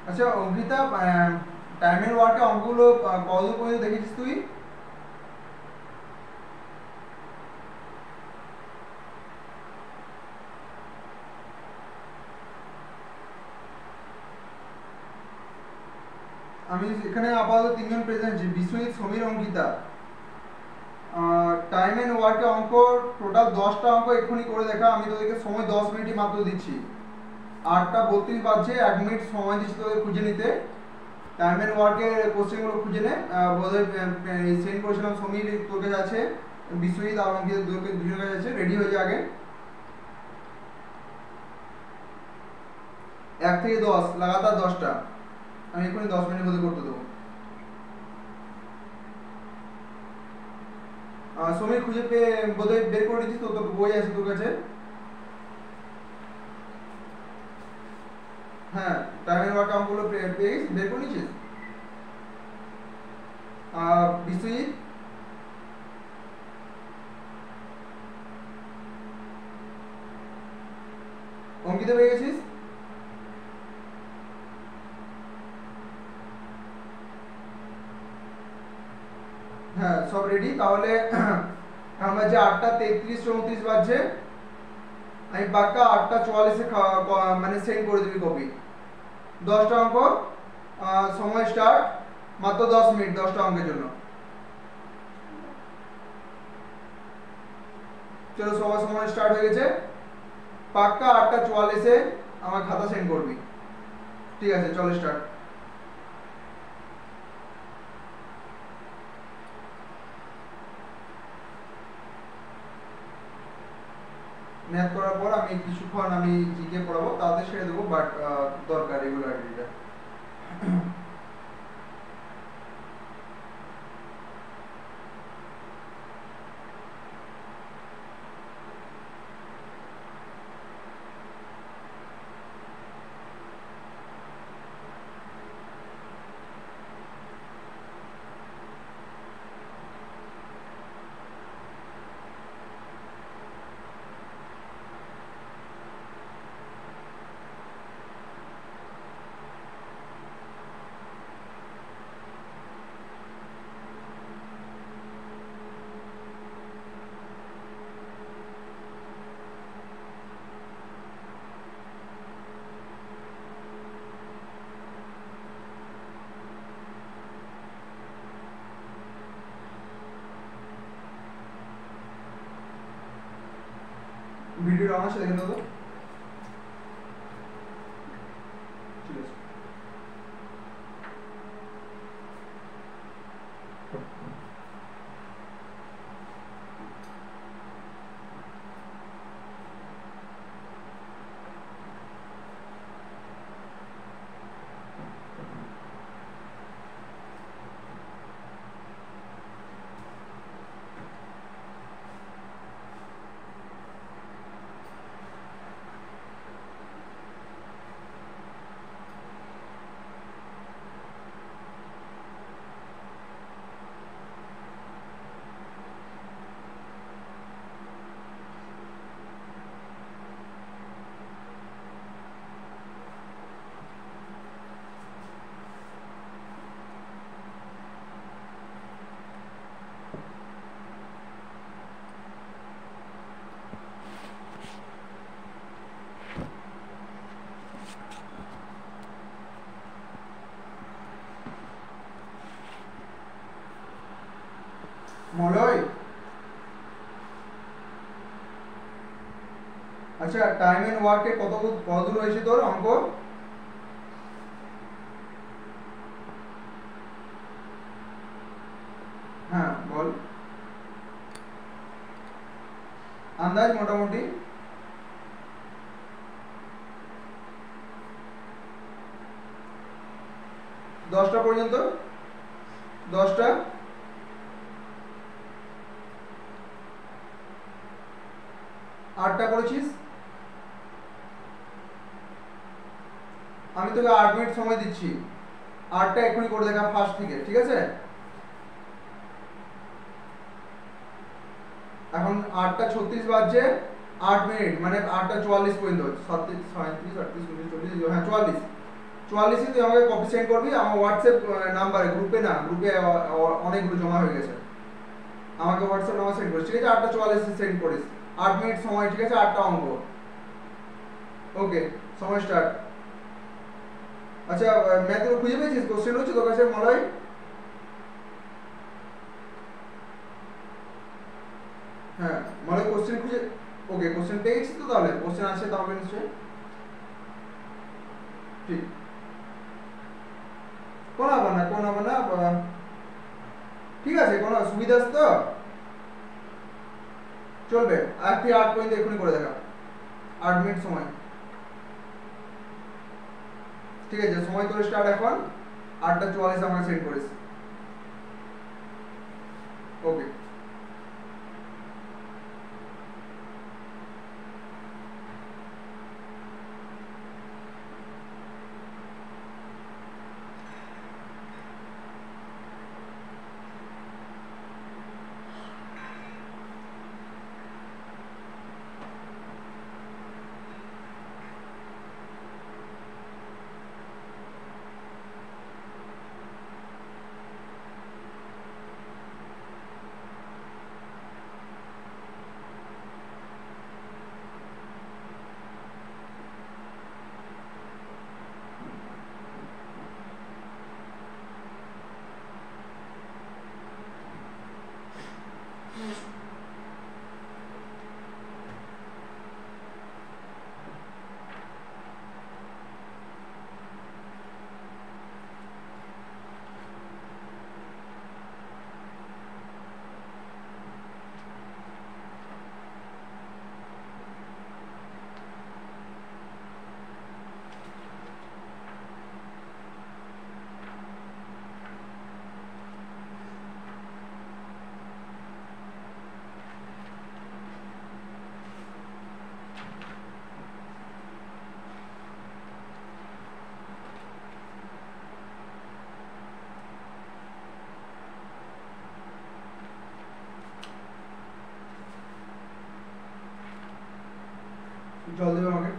আচ্ছা Ankita, time and ওয়ার্কে অঙ্কগুলো কতদূর পর্যন্ত দেখেছিস তুই? আমি এখানে আপাতত তিনজন প্রেজেন্ট আছি, বিশ্বজিৎ, সমীর, অঙ্কিতা। টাইম এন্ড ওয়ার্কে অঙ্ক টোটাল 10টা অঙ্ক এক্ষুনি করে দেখা। আমি তোদেরকে সময় 10 মিনিটই মাত্র দিচ্ছি। 8টা 32 বাজছে, 1 মিনিট সময় দিচ্ছি তোদের খুঁজে নিতে। টাইম এন্ড ওয়ার্কের কোশ্চেনগুলো খুঁজে নে। বোধহয় সেন্ড করেছিলাম, সমীর তোর কাছে আছে, বিশ্বজিৎ আর অঙ্কিতা দুজনের কাছে আছে। রেডি হয়ে যা আগে। 1 থেকে 10 লাগাতার 10টা। আমি এক্ষুনি 10 মিনিটের মধ্যে করতে দেবো। সময় খুঁজে পেয়ে বোধহয় বের করে দিচ্ছিস তো, তোর বই আছে তোর কাছে? হ্যাঁ, টাইমের ওয়ার্ক অঙ্কগুলো পেয়ে গেছিস, বের করে নিয়েছিস? বিশ্বজিৎ, অঙ্কিতা পেয়ে গেছিস? হ্যাঁ, সব রেডি তাহলে। আমরা যে 8টা 33 34 বাজছে, আমি পাক্কা 8টা 44-এ মানে সেন্ড করে দিবি কপি। 10টা অঙ্ক, সময় স্টার্ট, মাত্র 10 মিনিট 10টা অঙ্কের জন্য। চলো, সবার সময় স্টার্ট হয়ে গেছে। পাক্কা 8টা 44-এ আমার খাতা সেন্ড করবি। ঠিক আছে, চলো স্টার্ট। ম্যাথ করার পর আমি কিছুক্ষণ জিকে পড়াবো, তাতে সেরে দেবো, বাট দরকার রেগুলারিটিটা। ভিডিওটা আমার সাথে দেখে নেবো। ঠিক আছে। মলয়, আচ্ছা টাইম এন্ড ওয়ার্কে কতদূর হয়েছে তোর অঙ্ক? হ্যাঁ বল, আন্দাজ মোটামুটি। 10টা পর্যন্ত? 10টা? 8টা করেছিস? আমি তোকে 8 মিনিট সময় দিচ্ছি। 8টা এক্ষুনি করে দেখা ফার্স্ট থেকে, ঠিক আছে? এখন 8টা 36 বাজছে, 8 মিনিট মানে 8টা 44 পর্যন্ত। 37 37 38 39 40, হ্যাঁ 44। 44 তুই আমাকে কপি সেন্ড করবি আমার হোয়াটসঅ্যাপ নাম্বারে, গ্রুপে না, গ্রুপে অনেকগুলো জমা হয়ে গেছে, আমাকে হোয়াটসঅ্যাপ নাম্বার সেন্ড করিস, ঠিক আছে? 8:44 সেন্ড করিস, 8 মিনিট সময়, ঠিক আছে? 8টা অঙ্ক, ওকে, সময় স্টার্ট। আচ্ছা ম্যাথগুলো খুঁজে পেয়েছিস? কোশ্চেন হচ্ছে তোর কাছে মলয়? হ্যাঁ মলয় কোশ্চেন খুঁজে, ওকে কোশ্চেন পেয়ে গেছিস তো? তাহলে কোশ্চেন আছে তাহলে নিশ্চয়ই, ঠিক, কোনো ব্যাপার না, কোনো ব্যাপার না, ঠিক আছে, কোনো সুবিধা আছে তো? চলবে, 1 থেকে 8 পর্যন্ত এক্ষুনি করে দেখা, 8 মিনিট সময়, ঠিক আছে? সময় তোর স্টার্ট এখন, 8:44 আমাকে সেন্ড করিস, ওকে। জল দেবে আমাকে।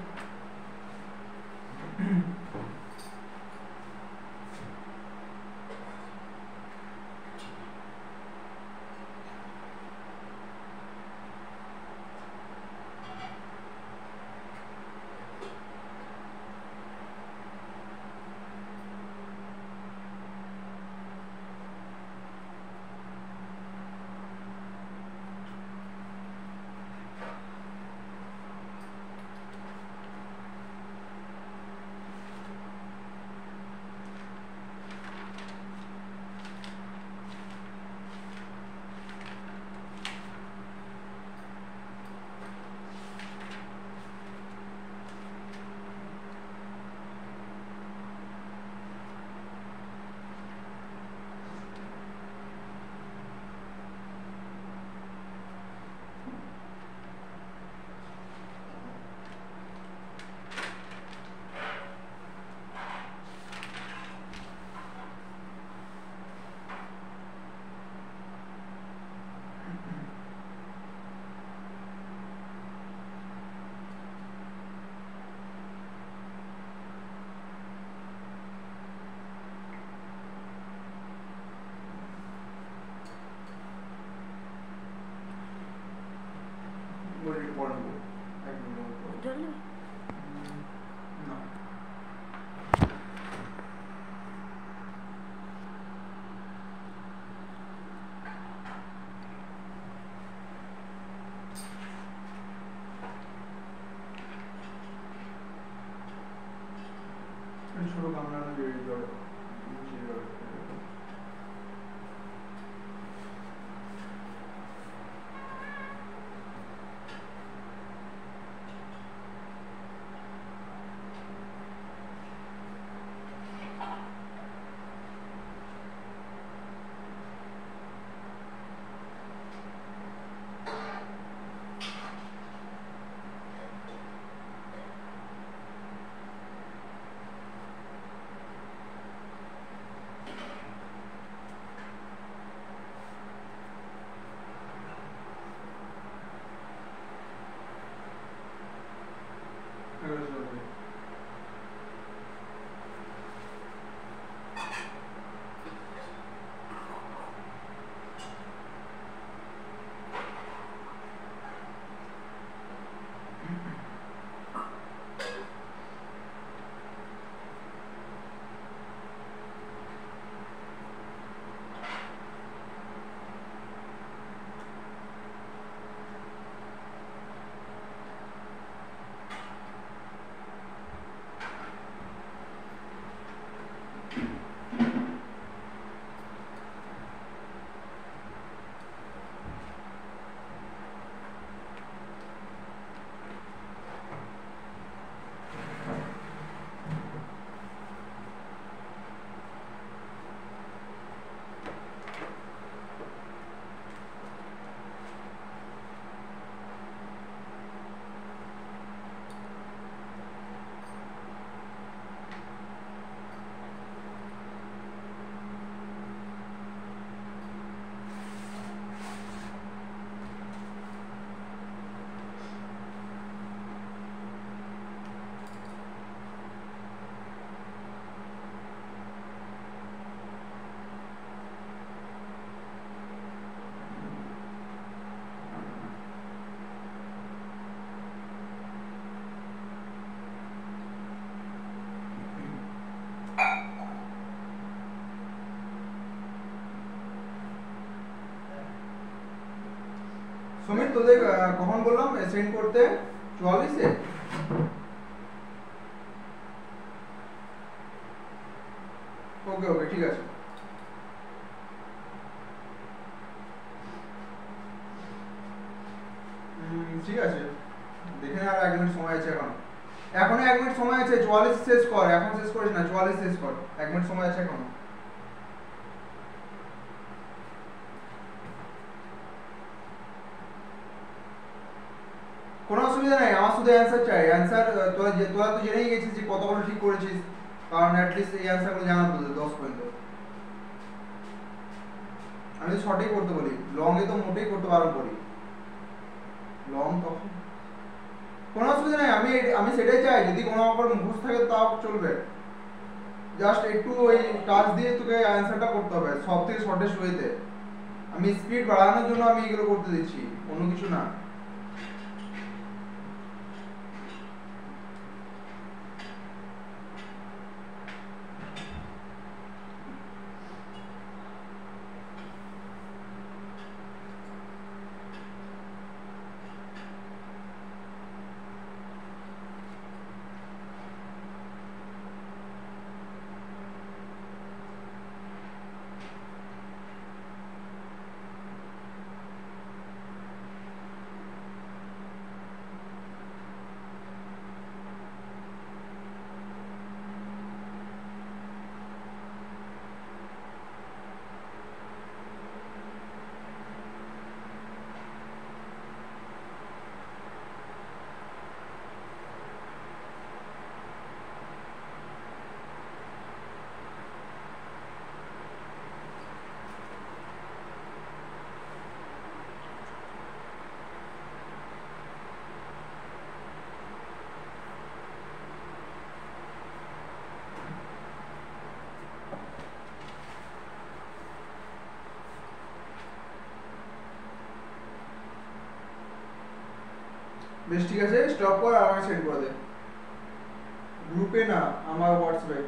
ছোট কামড়া বেরিয়ে যাবে। সুমিত তোদের কখন বললাম সেন্ড করতে 44-এ? ওকে ওকে ঠিক আছে। ঠিক আছে, দেখে আর 1 মিনিট সময় আছে এখনো 1 মিনিট সময় আছে। 44 শেষ কর, এখন শেষ করিস না, 44 শেষ কর, 1 মিনিট সময় আছে এখনো। কোনো অসুবিধা নাই, আমার শুধু অ্যান্সার চাই। অ্যান্সার তোরা তো জেনেই গেছিস যে কতগুলো ঠিক করেছিস, কারণ অ্যাটলিস্ট এই অ্যান্সারগুলো জানা তোদের 10 পর্যন্ত। আমি তো শর্টেই করতে বলি, লং এ তো মোটেই করতে বারণ করি। লং তখন কোনো অসুবিধা নাই, আমি সেটাই চাই। যদি কোনো আমার মুখস্থ থাকে তাও চলবে, জাস্ট একটু ওই টাচ দিয়ে তোকে অ্যান্সারটা করতে হবে সব থেকে শর্টেস্ট ওয়েতে। আমি স্পিড বাড়ানোর জন্য আমি এগুলো করতে দিচ্ছি, অন্য কিছু না। বেশ ঠিক আছে, স্টপ কর আর আমাকে সেন্ড করে দে, গ্রুপে না আমার হোয়াটসঅ্যাপে।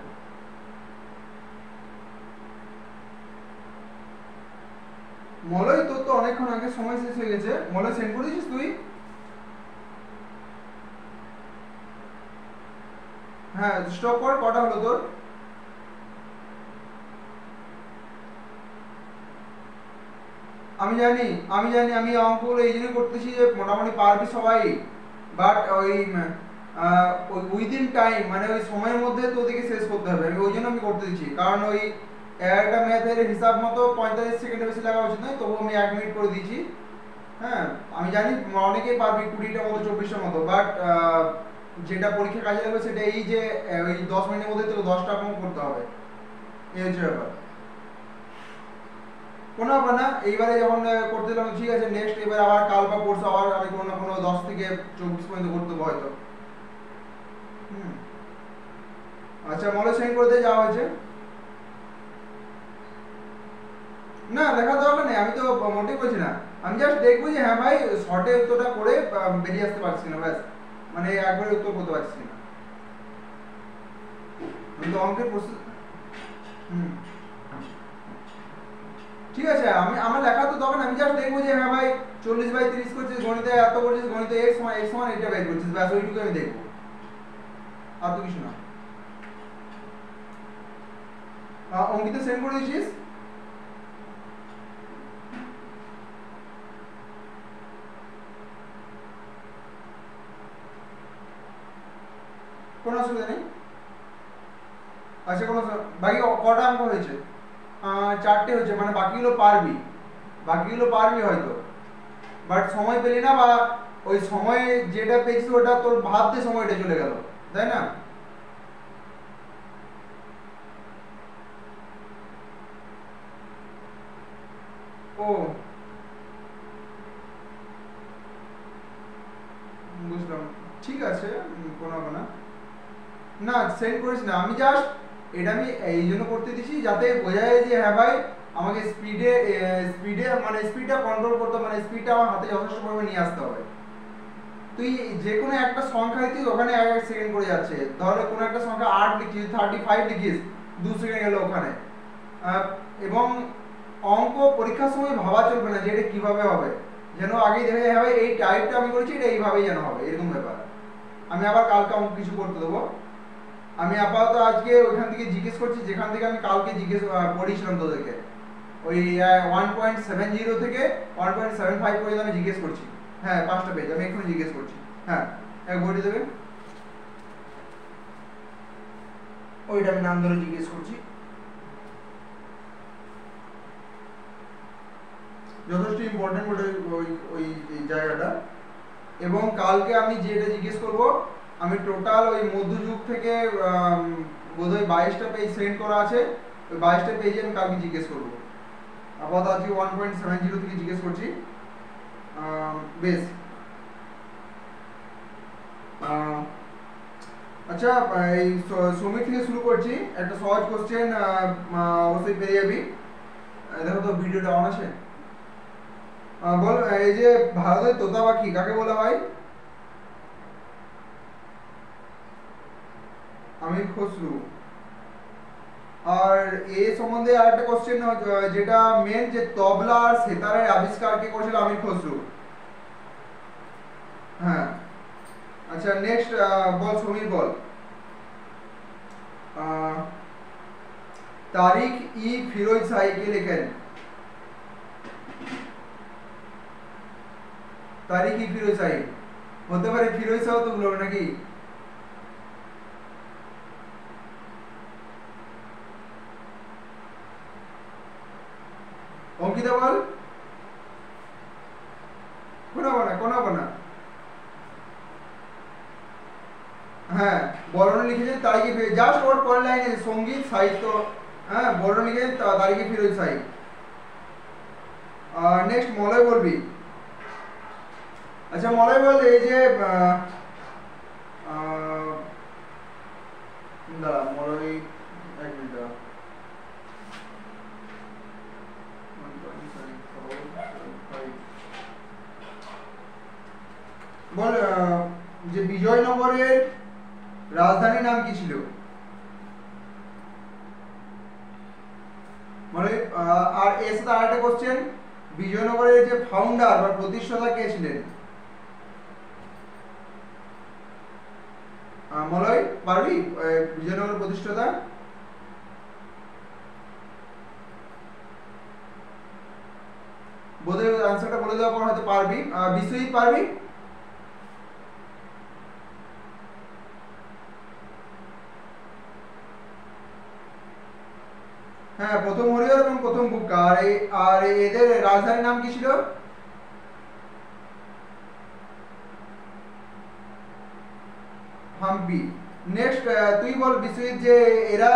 মলয় তোর তো অনেকক্ষণ আগে সময় শেষ হয়ে গেছে, মলয় সেন্ড করে দিয়েছিস তুই? হ্যাঁ স্টপ কর, কটা হলো তোর? আমি জানি আমি অঙ্কগুলো এই জন্য করতেছি যে মোটামুটি পারবি সবাই, বাট ওই উইদিন টাইম মানে ওই সময়ের মধ্যে তো ওদিকে শেষ করতে হবে, আমি ওই জন্য আমি করতে দিচ্ছি। কারণ ওই একটা ম্যাথের হিসাব মতো 45 সেকেন্ডের বেশি লাগা উচিত নয়, তবু আমি 1 মিনিট করে দিয়েছি। হ্যাঁ আমি জানি অনেকেই পারবি 20টা মতো 24টার মতো, বাট যেটা পরীক্ষা কাজে লাগবে সেটা এই যে ওই 10 মিনিটের মধ্যে তোকে 10টা অঙ্ক করতে হবে, এই হচ্ছে ব্যাপার। কোনো ব্যাপার না, এইবারে যখন করতে দিলাম ঠিক আছে, নেক্সট এবার আবার কাল বা পরশু আবার আমি কোনো না কোনো 10 থেকে 24 পর্যন্ত করতে দেবো হয়তো। আচ্ছা মলে সেন্ড করে দিয়ে যাওয়া হয়েছে। না দেখা দরকার নেই, আমি তো মোটেই বলছি না, আমি জাস্ট দেখবো যে হ্যাঁ ভাই শর্টে উত্তরটা করে বেরিয়ে আসতে পারছি না, ব্যাস, মানে একবারে উত্তর করতে পারছি না। আমি তো অঙ্কের প্রসেস ঠিক আছে, আমার লেখা তো দরকার, আমি জাস্ট দেখবো যে হ্যাঁ ভাই 40/30 করছিস, গণিতে এত করছিস, গণিতে x সমান এটা বের করছিস, ব্যাস ওইটুকু আমি দেখবো, আর তো কিছু না। অঙ্কিতা সেন্ড করে দিয়েছিস? কোনো অসুবিধা নেই। আচ্ছা কোনো বাকি কটা অঙ্ক হয়েছে? 4টে হয়েছে, মানে বাকিগুলো পারবি হয়তো, বাট সময় পেলি না, বা ওই সময় যেটা পেয়েছিস ওটা তোর ভাবতে সময়টা চলে গেল, তাই না? ও বুঝলাম, ঠিক আছে, কোনো ব্যাপার না। না সেন্ড করিস না, আমি জাস্ট এটা আমি এই জন্য করতে দিছি যাতে বোঝা যায় যে হ্যাঁ ভাই আমাকে স্পিডে মানে স্পিডটা কন্ট্রোল করতে, মানে স্পিডটা আমার হাতে যথেষ্ট পরিমাণে নিয়ে আসতে হবে। তুই যে কোনো একটা সংখ্যা লিখিস ওখানে 1 সেকেন্ড করে যাচ্ছে, ধর কোনো একটা সংখ্যা 8 লিখিস, 35 লিখিস, 2 সেকেন্ড গেল ওখানে। এবং অঙ্ক পরীক্ষার সময় ভাবা চলবে না যে এটা কিভাবে হবে, যেন আগেই দেখে যাবে এই টাইপটা আমি করেছি, এটা এইভাবেই যেন হবে, এরকম ব্যাপার। আমি আবার কালকে অঙ্ক কিছু করতে দেবো। আমি আপাতত আজকে ওইখান থেকে জিজ্ঞেস করছি যেখান থেকে আমি কালকে জিজ্ঞেস পড়িয়েছিলাম তোদেরকে, ওই 1.70 থেকে 1.75 পর্যন্ত আমি জিজ্ঞেস করছি। হ্যাঁ 5টা পেজ আমি এক্ষুনি জিজ্ঞেস করছি। হ্যাঁ এক বইটি দেবে, ওইটা আমি নাম ধরে জিজ্ঞেস করছি। যথেষ্ট ইম্পর্টেন্ট বটে ওই জায়গাটা। এবং কালকে আমি যেটা জিজ্ঞেস করব, আমি টোটাল ওই মধ্যযুগ থেকে বোধহয় 22টা পেজ সেন্ড করা আছে, ওই 22টা পেজে আমি কালকে জিজ্ঞেস করব। আপাতত আজকে 1.70 থেকে জিজ্ঞেস করছি। বেশ, আচ্ছা এই শ্রমিক থেকে শুরু করছি। একটা সহজ কোশ্চেন অবশ্যই পেয়ে যাবি। দেখো তো ভিডিওটা অন আছে। বল, এই যে ভারতের তোতা পাখি কাকে বলা হয়? আমির খসরু। আর এ সম্বন্ধে আরেকটা কোশ্চেন, যেটা মেন, যে তবলা আর সেতারের আবিষ্কার কে করেছিল? আমির খসরু। হ্যাঁ আচ্ছা নেক্সট বল সমীর বল। তারিক ই ফিরোজ শাহী কে লেখেন? তারিক ই ফিরোজ শাহী হতে পারে ফিরোজ শাহ তো বলবো নাকি? অঙ্কিতা বল। কোনা হ্যাঁ বর্ণ লিখেছেন তারিখে ফিরোজ, জাস্ট ওর পরের লাইনে সঙ্গীত সাহিত্য। হ্যাঁ বর্ণ লিখেছেন তারিখে ফিরোজ শাহী। নেক্সট মলয় বলবি। আচ্ছা মলয় বল, এই যে দাঁড়া মলয় এক মিনিট দাঁড়া। বল যে বিজয়নগরের রাজধানীর নাম কি ছিল? মানে আর এর সাথে আরেকটা কোশ্চেন, বিজয়নগরের যে ফাউন্ডার বা প্রতিষ্ঠাতা কে ছিলেন? মলয় পারবি বিজয়নগরের প্রতিষ্ঠাতা? বোধহয় আনসারটা বলে দেওয়ার পর হয়তো পারবি। বিশ্বজিৎ পারবি? হ্যাঁ প্রথম হরিহর এবং প্রথম বুক্কা। আর এদের রাজধানীর নাম কি ছিল? হাম্পি। নেক্সট তুই বল বিশ্বজিৎ, যে এরা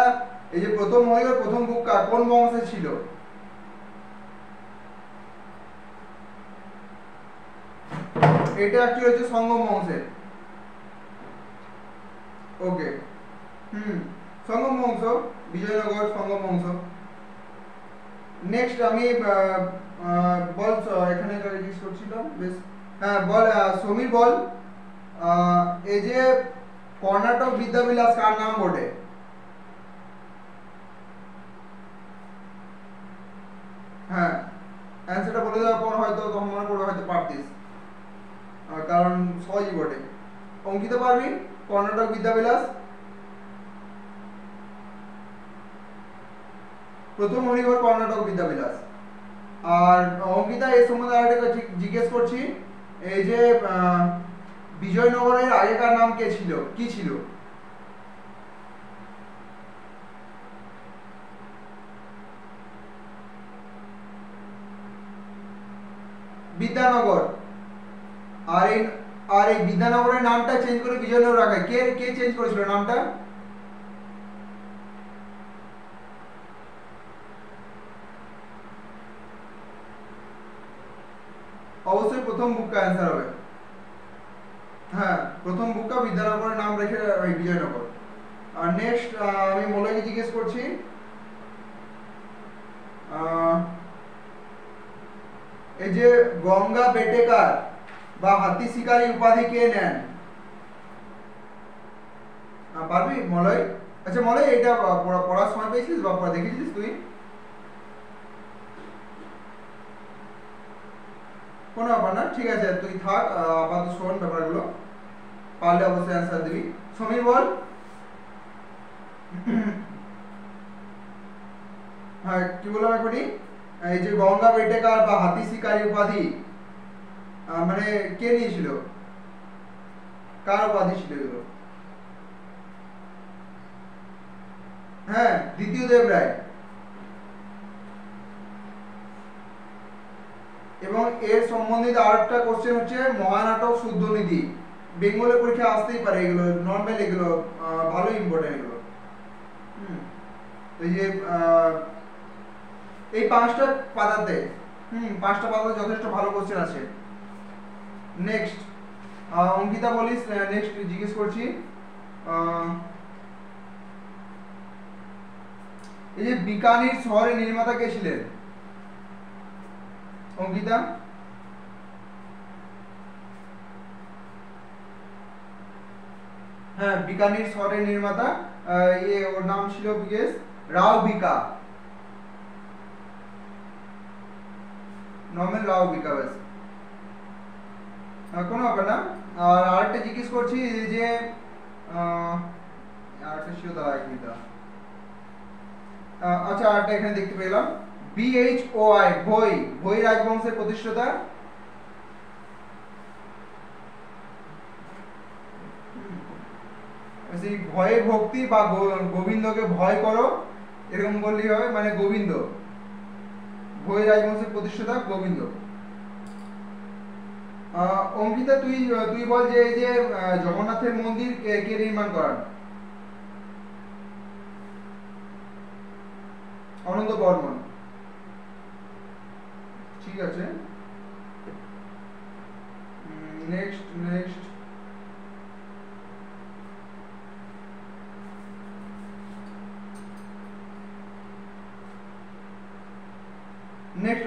এই যে প্রথম হরিহর প্রথম বুক্কা কোন বংশে ছিল? এটা অ্যাকচুয়ালি হচ্ছে সঙ্গম বংশের। ওকে সঙ্গম বংশ, বিজয়নগর সঙ্গম বংশ। নেক্সট আমি বল, এখানে জিজ্ঞেস করছিলাম। বেশ হ্যাঁ বল সমীর বল, এই যে কর্ণাটক বিদ্যাবিলাস কার নাম বটে? হ্যাঁ অ্যান্সারটা বলে দেওয়ার পর হয়তো তখন মনে পড়বে, হয়তো পারতিস, কারণ সহজই বটে। অঙ্কিত পারবি কর্ণাটক বিদ্যাবিলাস? প্রথম হরিহর কর্ণাটক বিদ্যাবিলাস। আর অঙ্কিতা এই সম্বন্ধে আরেকটা জিজ্ঞেস করছি, এই যে বিজয়নগরের আগেকার নাম কে ছিল, কি ছিল? বিদ্যানগর। আর এই বিদ্যানগরের নামটা চেঞ্জ করে বিজয়নগর রাখা, কে চেঞ্জ করেছিল নামটা? অবশ্যই প্রথম বুক্কা অ্যান্সার হবে। হ্যাঁ প্রথম বুক্কা, বিদ্যানগরের নাম রেখে বিজয়নগর। আর নেক্সট আমি মলয়কে জিজ্ঞেস করছি, এই যে গঙ্গা বেটেকার বা হাতি শিকারী উপাধি কে নেন? পারবি মলয়? আচ্ছা মলয়, এটা পড়ার সময় পেয়েছিস বা দেখেছিস তুই? কোনো ব্যাপার না, ঠিক আছে তুই থাক, আপাতত শোন ব্যাপারগুলো, পারলে অবশ্যই অ্যান্সার দিবি। সমীর বল। হ্যাঁ কি বললাম এখনই, এই যে গঙ্গা বেটেকার বা হাতি শিকারী উপাধি মানে কে নিয়েছিল, কার উপাধি ছিল এগুলো? হ্যাঁ দ্বিতীয় দেব রায়। এবং এর সম্বন্ধিত আরেকটা কোশ্চেন হচ্ছে মহানাটক শুদ্ধনীতি, বেঙ্গলের পরীক্ষা আসতেই পারে, এগুলো নর্মাল, এগুলো ভালো ইম্পর্টেন্ট এগুলো। এই যে এই পাঁচটা পাতাতে পাঁচটা পাতাতে যথেষ্ট ভালো কোশ্চেন আছে। নেক্সট অঙ্কিতা বলিস, নেক্সট জিজ্ঞেস করছি, এই যে বিকানির শহরের নির্মাতা কে ছিলেন অঙ্কিতা? হ্যাঁ বিকানির শহরের নির্মাতা, ওর নাম ছিল বিকেশ রাও বিকা, নর্মাল রাও বিকা ব্যাস, কোনো ব্যাপার না। আর আরেকটা জিজ্ঞেস করছি যে আরেকটা ছিল, দাঁড়া এক মিনিট, আচ্ছা আরেকটা এখানে দেখতে পেলাম, BHOI ভৈ, ভৈ রাজবংশের প্রতিষ্ঠাতা? সেই ভয়ে ভক্তি বা গোবিন্দকে ভয় করো এরকম বললেই হবে, মানে গোবিন্দ, ভৈ রাজবংশের প্রতিষ্ঠাতা গোবিন্দ। অঙ্কিতা তুই তুই বল যে এই যে জগন্নাথের মন্দির কে নির্মাণ করান? অনন্ত বর্মন, ঠিক আছে। নেক্সট নেক্সট নেক্সট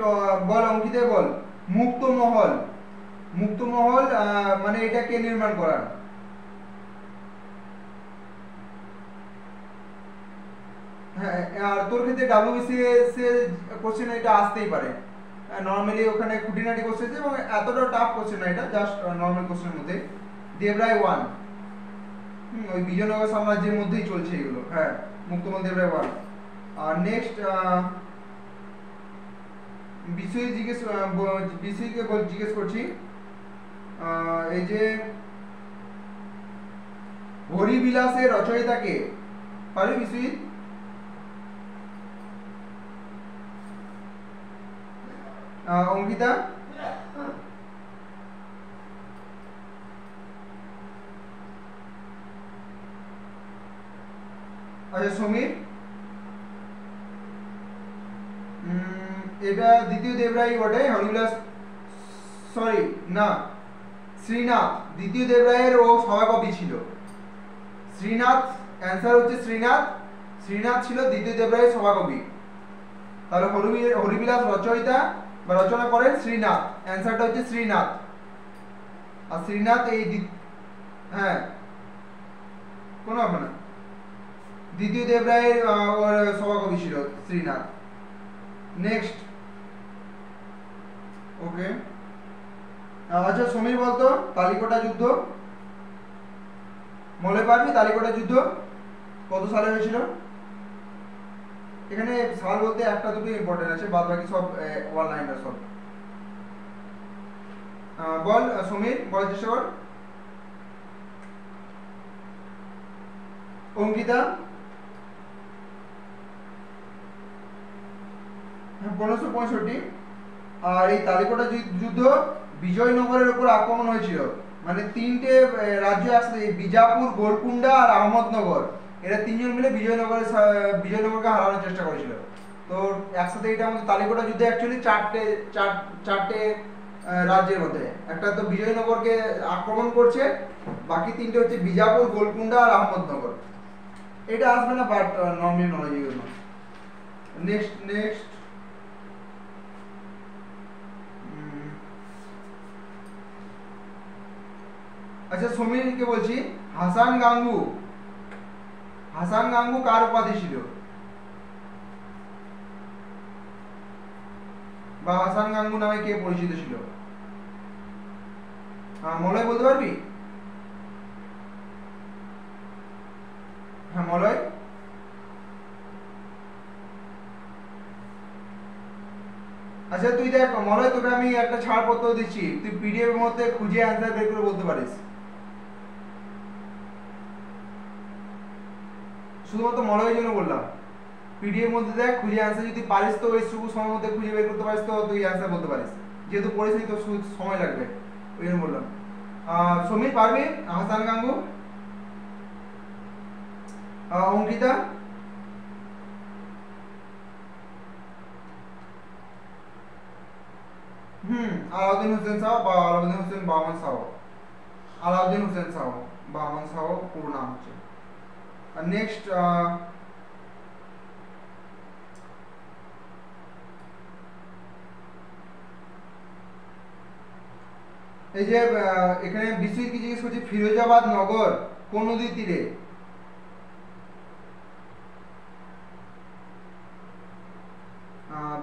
বল অঙ্কিতা বল, মুক্তমহল, মুক্তমহল মানে এটা কে নির্মাণ করান? হ্যাঁ আর তোর ক্ষেত্রে WBCS এর কোশ্চেন এটা আসতেই পারে, নরমালি ওখানে খুঁটিনাটি কোশ্চেন এবং এতটা টাফ কোশ্চেন না, এটা জাস্ট নরমাল কোশ্চেনের মধ্যে। দেবরায় 1, ওই বিজয়নগর সাম্রাজ্যের মধ্যেই চলছে এগুলো, হ্যাঁ মুক্তমহল দেবরায় 1। আর নেক্সট বিষয় জিজ্ঞেস, বিষয়কে জিজ্ঞেস করছি, এই যে হরিবিলাসের রচয়িতাকে পারবি বিষয়? অঙ্কিতা? আচ্ছা সমীর? এটা দ্বিতীয় দেবরায় বটে, হরিবিলাস, সরি না, শ্রীনাথ, দ্বিতীয় দেবরায়ের ও সভাকবি ছিল শ্রীনাথ, অ্যান্সার হচ্ছে শ্রীনাথ, শ্রীনাথ ছিল দ্বিতীয় দেবরায়ের সভাকবি। তাহলে হরিবিলাস রচয়িতা বা রচনা করেন শ্রীনাথ, অ্যান্সারটা হচ্ছে শ্রীনাথ। আর শ্রীনাথ এই হ্যাঁ কোনো ব্যাপার না, দ্বিতীয় দেবরায়ের সভাকবি ছিল শ্রীনাথ। নেক্সট ওকে, আচ্ছা সমীর বলতো তালিকোটা যুদ্ধ মনে পারবি? তালিকোটা যুদ্ধ কত সালে হয়েছিল? এখানে সাল বলতে একটা দুটো ইম্পর্টেন্ট আছে, বাদ বাকি সব ওয়ান লাইনার সব। বল সমীর, বলার চেষ্টা কর। অঙ্কিতা? 1565। আর এই তালিকোটা যুদ্ধ বিজয়নগরের উপর আক্রমণ হয়েছিল, মানে তিনটে রাজ্য একসাথে, বিজাপুর, গোলকুন্ডা আর আহমদনগর, এরা তিনজন মিলে বিজয়নগরকে হারানোর চেষ্টা করেছিল। তো একসাথে এটা আমাদের তালিকোটা যুদ্ধে অ্যাকচুয়ালি চারটে রাজ্যের মধ্যে, একটা তো বিজয়নগরকে আক্রমণ করছে, বাকি তিনটে হচ্ছে বিজাপুর, গোলকুন্ডা আর আহমদনগর। এটা আসবে না বাট নর্মাল নলেজের জন্য। নেক্সট নেক্সট আচ্ছা সমীরকে বলছি, হাসান গাঙ্গু, হাসান গাঙ্গু কার উপাধি ছিল বা হাসান গাঙ্গু নামে কে পরিচিত ছিল? মলয় বলতে পারবি? হ্যাঁ মলয়। আচ্ছা তুই দেখ মলয়, তোকে আমি একটা ছাড়পত্র দিচ্ছি, তুই পিডিএফ এর মধ্যে খুঁজে অ্যান্সার বের করে বলতে পারিস। শুধুমাত্র মলয়ের জন্য বললাম, পিডিএফ মধ্যে দেখ খুঁজে অ্যান্সার যদি পারিস তো ওই টুকু সময়ের মধ্যে খুঁজে বের করতে পারিস তো তুই অ্যান্সার বলতে পারিস, যেহেতু পড়েছিস তো সময় লাগবে ওই জন্য বললাম। সমীর পারবি? হাসান গাঙ্গু, অঙ্কিতা, আলাউদ্দিন হোসেন সাহ বা আলাউদ্দিন হোসেন বামন সাহ, আলাউদ্দিন হোসেন সাহ বামন সাহ পুরো নাম হচ্ছে। আর নেক্সট এই যে এখানে বিশ্বজিৎ কি জিজ্ঞেস করছে, ফিরোজাবাদ নগর কোন নদীর তীরে?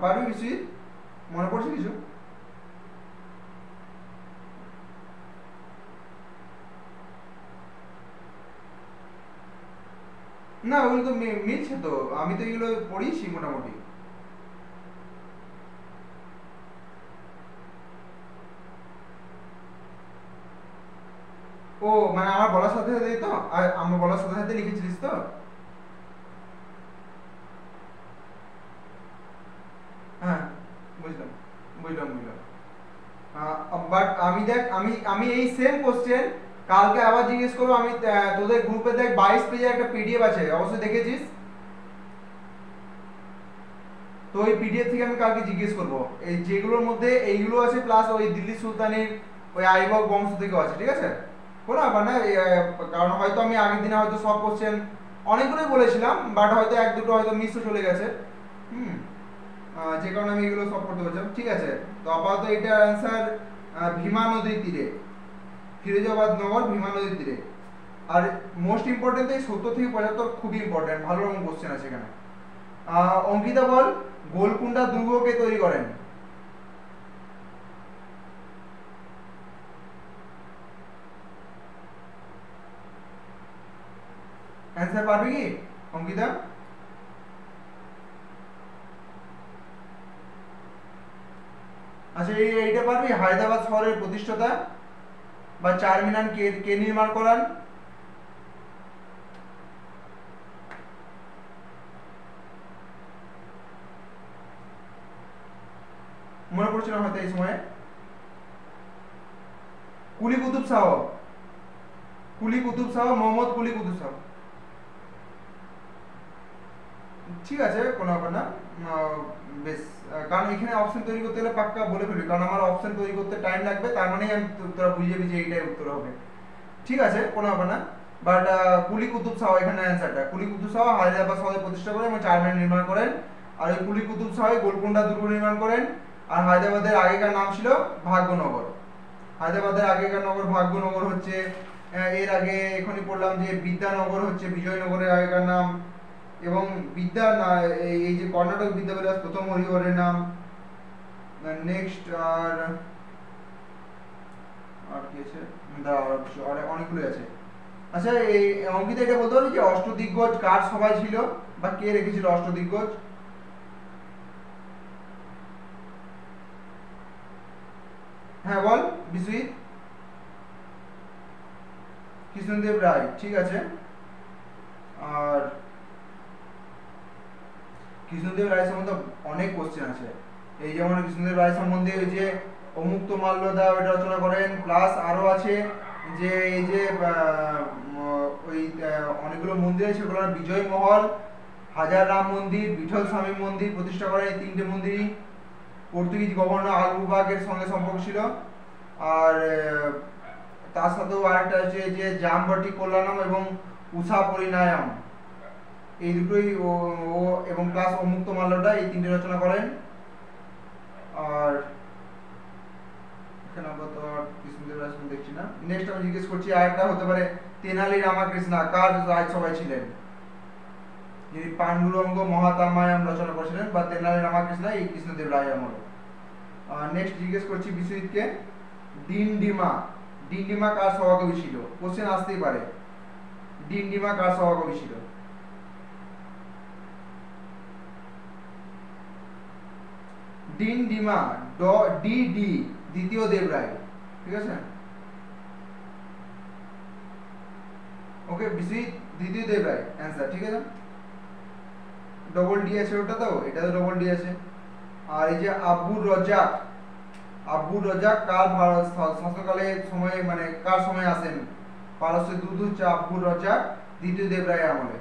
পারবি বিশ্বজিৎ? মনে পড়ছে কিছু? না ওগুলো তো মিলছে তো, আমি তো এগুলো পড়িয়েছি মোটামুটি। ও মানে আমার বলার সাথে সাথেই তো, আর আমার বলার সাথে সাথে লিখেছিলিস তো? হ্যাঁ বুঝলাম বুঝলাম বুঝলাম। বাট আমি দেখ আমি এই সেম কোশ্চেন কালকে আবার জিজ্ঞেস করবো। আমি তোদের গ্রুপে দেখ 22 পেজের একটা পিডিএফ আছে, অবশ্যই দেখেছিস তো। ওই পিডিএফ থেকে আমি কালকে জিজ্ঞেস করবো, এই যেগুলোর মধ্যে এইগুলো আছে প্লাস ওই দিল্লি সুলতানের ওই আইবক বংশ থেকেও আছে, ঠিক আছে? কোনো ব্যাপার না, কারণ হয়তো আমি আগের দিনে হয়তো সব কোশ্চেন অনেকগুলোই বলেছিলাম, বাট হয়তো এক দুটো হয়তো মিসও চলে গেছে, যে কারণে আমি এগুলো সব করতে পারছিলাম। ঠিক আছে, তো আপাতত এটার অ্যান্সার ভীমা নদীর তীরে, ফিরোজাবাদ নগর ভীমা নদীর তীরে। আর মোস্ট ইম্পর্টেন্ট এই 70 থেকে 75 খুবই ইম্পর্টেন্ট, ভালো রকম কোশ্চেন আছে এখানে। অঙ্কিতা বল, গোলকুন্ডা দুর্গ কে তৈরি করেন? অ্যান্সার পারবি কি অঙ্কিতা? আচ্ছা এইটা পারবি, হায়দ্রাবাদ শহরের প্রতিষ্ঠাতা বা চারমিনার কে নির্মাণ করান? মনে পড়ছে না হয়তো এই সময়ে। কুলি কুতুব শাহ, কুলি কুতুব শাহ, মোহাম্মদ কুলি কুতুব শাহ। ঠিক আছে কোনো ব্যাপার না, বেশ। কারণ এখানে অপশন তৈরি করতে গেলে পাক্কা বলে ফেলবি, কারণ আমার অপশন তৈরি করতে টাইম লাগবে, তার মানে আমি তোরা বুঝে যাবি যে এইটাই উত্তর হবে। ঠিক আছে কোনো ব্যাপার না, বাট কুলি কুতুব শাহ এখানে অ্যান্সারটা। কুলি কুতুব শাহ হায়দ্রাবাদ শহরে প্রতিষ্ঠা করেন এবং চারমিনার নির্মাণ করেন। আর ওই কুলি কুতুব শাহ গোলকুন্ডা দুর্গ নির্মাণ করেন। আর হায়দ্রাবাদের আগেকার নাম ছিল ভাগ্যনগর। হায়দ্রাবাদের আগেকার নগর ভাগ্যনগর হচ্ছে, এর আগে এখনই পড়লাম যে বিদ্যানগর হচ্ছে বিজয়নগরের আগেকার নাম, এবং বিদ্যা এই যে কর্ণাটক বিদ্যাবিলাস প্রথম হরিহরের নাম। নেক্সট আর কি আছে, আর অনেকগুলো আছে। আচ্ছা এই অঙ্কিতা এটা বলতে পারবি যে অষ্টদিগ্গজ কার সভায় ছিল বা কে রেখেছিল অষ্টদিগ্গজ? হ্যাঁ বল বিশ্বজিৎ। কৃষ্ণদেব রায়, ঠিক আছে। আর কৃষ্ণদেব রায় সম্বন্ধে অনেক কোশ্চেন আছে, এই যেমন কৃষ্ণদেব রায় সম্বন্ধে ওই যে অমুক্ত মাল্যদা ওইটা রচনা করেন, প্লাস আরো আছে যে এই যে ওই অনেকগুলো মন্দির আছে সেগুলো বিজয় মহল, হাজার রাম মন্দির, বিঠল স্বামী মন্দির প্রতিষ্ঠা করেন, এই তিনটে মন্দিরই পর্তুগিজ গভর্নর আলবুবার্গের সঙ্গে সম্পর্ক ছিল। আর তার সাথেও আরেকটা আছে যে জামবটি কল্যাণম এবং উষা পরিণায়ম, এই দুটোই ও এবং প্লাস অমুক্ত মাল্যদা এই তিনটে রচনা করেন। আর এখানে আপাতত কৃষ্ণদেব রায় দেখছি না। নেক্সট আমি জিজ্ঞেস করছি আরেকটা হতে পারে, তেনালি রামকৃষ্ণ কার রাজসভায় ছিলেন? যিনি পাণ্ডুরঙ্গ মহাতামায়াম রচনা করেছিলেন, বা তেনালি রামকৃষ্ণ এই কৃষ্ণদেব রায় আমল। নেক্সট জিজ্ঞেস করছি বিশ্বজিৎকে, ডিন্ডিমা, ডিন্ডিমা কার সভাকবি ছিল? কোশ্চেন আসতেই পারে, ডিন্ডিমা কার সভাকবি ছিল? ডিন্ডিমা ডি ডি দ্বিতীয় দেবরায়, ঠিক আছে? ওকে, বিশ্বজিৎ দ্বিতীয় দেবরায় অ্যান্সার, ঠিক আছে? ডবল ডি আছে ওটা, তো এটা তো ডবল ডি আছে। আর এই যে আব্বুর রাজাক কার শাসনকালে সময়, মানে কার সময় আসেন? পারস্যের দূত হচ্ছে আব্বুর রাজাক দ্বিতীয় দেবরায় আমলে।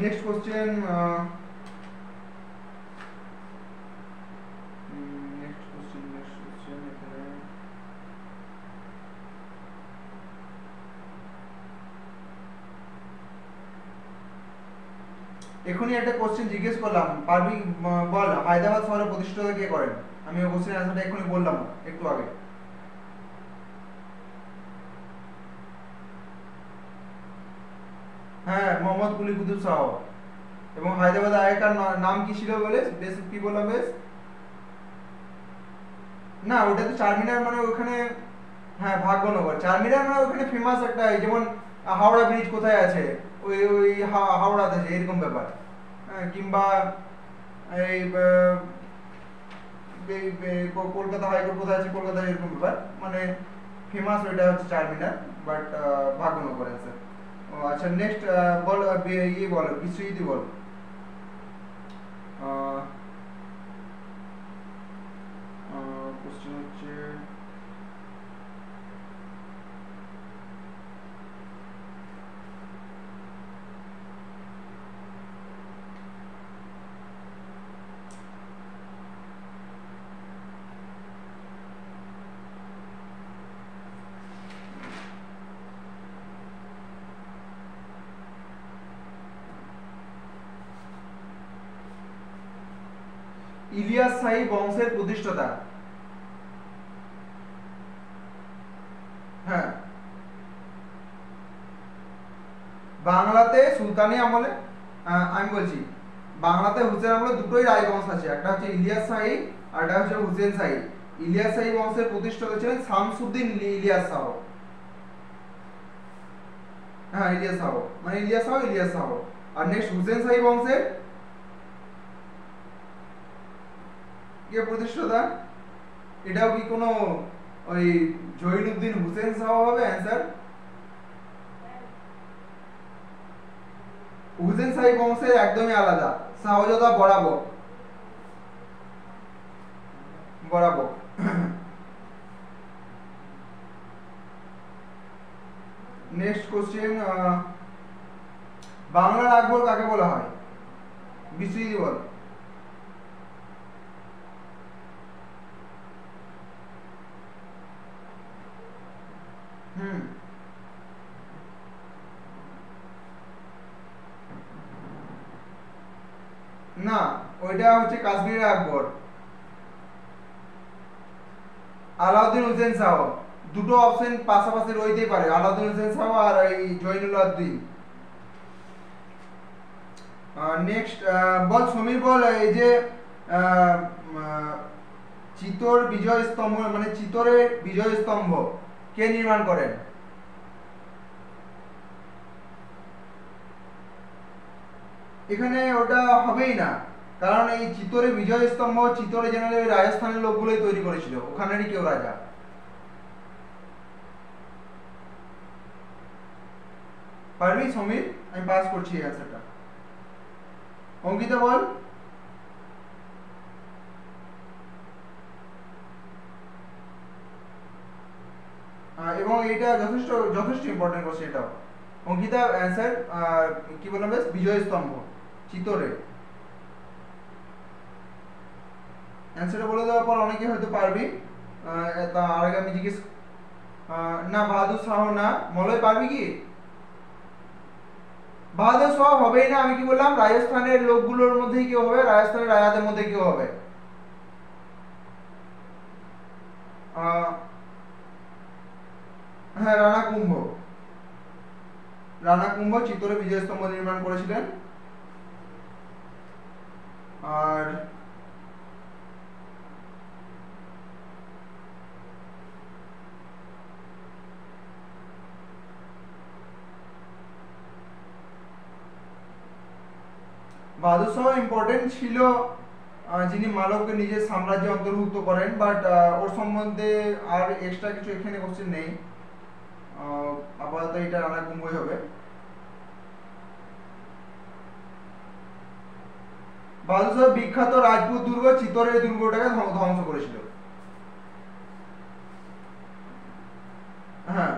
নেক্সট কোশ্চেন, এখানে এখনই একটা কোশ্চেন জিজ্ঞেস করলাম, পারবি বল হায়দ্রাবাদ শহরের প্রতিষ্ঠাতা কে করেন? আমি ওই কোশ্চেনের অ্যান্সারটা এখনই বললাম একটু আগে। হ্যাঁ, মোহাম্মদ কুলি কুতুব শাহ। এবং হায়দ্রাবাদ আগেকার নাম কি ছিল বলে বেশ, কি বললাম বেশ? না, ওটা তো চারমিনার, মানে ওখানে, হ্যাঁ ভাগ্যনগর। চারমিনার মানে ওখানে ফেমাস একটা, যেমন হাওড়া ব্রিজ কোথায় আছে, ওই ওই হাওড়াতে আছে, এরকম ব্যাপার। হ্যাঁ, কিংবা এই কলকাতা হাইকোর্ট কোথায় আছে, কলকাতা, এরকম ব্যাপার, মানে ফেমাস ওইটা হচ্ছে চারমিনার, বাট ভাগ্যনগর আছে। ও আচ্ছা, নেক্সট বল, ইয়ে বল, বিশ্বজিৎ বল। কোশ্চেন হচ্ছে, ইলিয়াস শাহী বংশের প্রতিষ্ঠাতা। হ্যাঁ, বাংলাতে সুলতানি আমলে, আমি বলছি, বাংলাতে হুসেন আমলে দুটোই রাজবংশ আছে, একটা হচ্ছে ইলিয়াস শাহী আর একটা হচ্ছে হুসেন শাহী। ইলিয়াস শাহী বংশের প্রতিষ্ঠাতা ছিলেন শামসুদ্দিন ইলিয়াস শাহ। হ্যাঁ, ইলিয়াস শাহ, মানে ইলিয়াস শাহ। আর নেক্সট হুসেন শাহী বংশের কে প্রতিষ্ঠাতা? এটাও কি কোনো ওই জৈনুদ্দিন হুসেন শাহ হবে অ্যান্সার? হুসেন শাহী বংশের একদমই আলাদা, শাহজাদা বরাবর। নেক্সট কোশ্চেন, বাংলার আকবর কাকে বলা হয়? বিশ্বজিৎ বল। না, ওইটা হচ্ছে কাশ্মীরের আকবর, আলাউদ্দিন হোসেন শাহ। দুটো অপশন পাশাপাশি রইতেই পারে, আলাউদ্দিন হোসেন শাহ আর এই জৈনুলাবদিন। নেক্সট বল সমীর বল, এই যে চিতোর বিজয় স্তম্ভ, মানে চিতোরের বিজয় স্তম্ভ কে নির্মাণ করেন? এখানে ওটা হবেই না, কারণ এই চিতোরে বিজয় স্তম্ভ, চিতোরে জেনারেলি রাজস্থানের লোকগুলোই তৈরি করেছিল, ওখানেরই কেউ রাজা। পারবি সমীর? আমি পাস করছি এই অ্যান্সারটা। অঙ্কিতা বল। এবং এটা যথেষ্ট ইম্পর্টেন্ট কোশ্চেন এটাও। অঙ্কিতা অ্যান্সার কি বললাম বেশ, বিজয় স্তম্ভ, চিতোরে। অ্যান্সারটা বলে দেওয়ার পর অনেকে হয়তো পারবি, তার আগে আমি জিজ্ঞেস, না বাহাদুর শাহ না, মলয় পারবি কি? বাহাদুর শাহ হবেই না, আমি কি বললাম, রাজস্থানের লোকগুলোর মধ্যেই কেউ হবে, রাজস্থানের রাজাদের মধ্যে কেউ হবে। হ্যাঁ, রানা কুম্ভ চিত্তরে বিজয় স্তম্ভ নির্মাণ করেছিলেন। আর বাহাদুর শাহ ইম্পর্টেন্ট ছিল, যিনি মালবকে নিজের সাম্রাজ্যে অন্তর্ভুক্ত করেন, বাট ওর সম্বন্ধে আর এক্সট্রা কিছু এখানে কোশ্চেন নেই। আপাতত এটা রানা কুম্ভই হবে। বাহাদুর শাহ বিখ্যাত রাজপুত দুর্গ চিতোরের দুর্গটাকে ধ্বংস করেছিল। হ্যাঁ,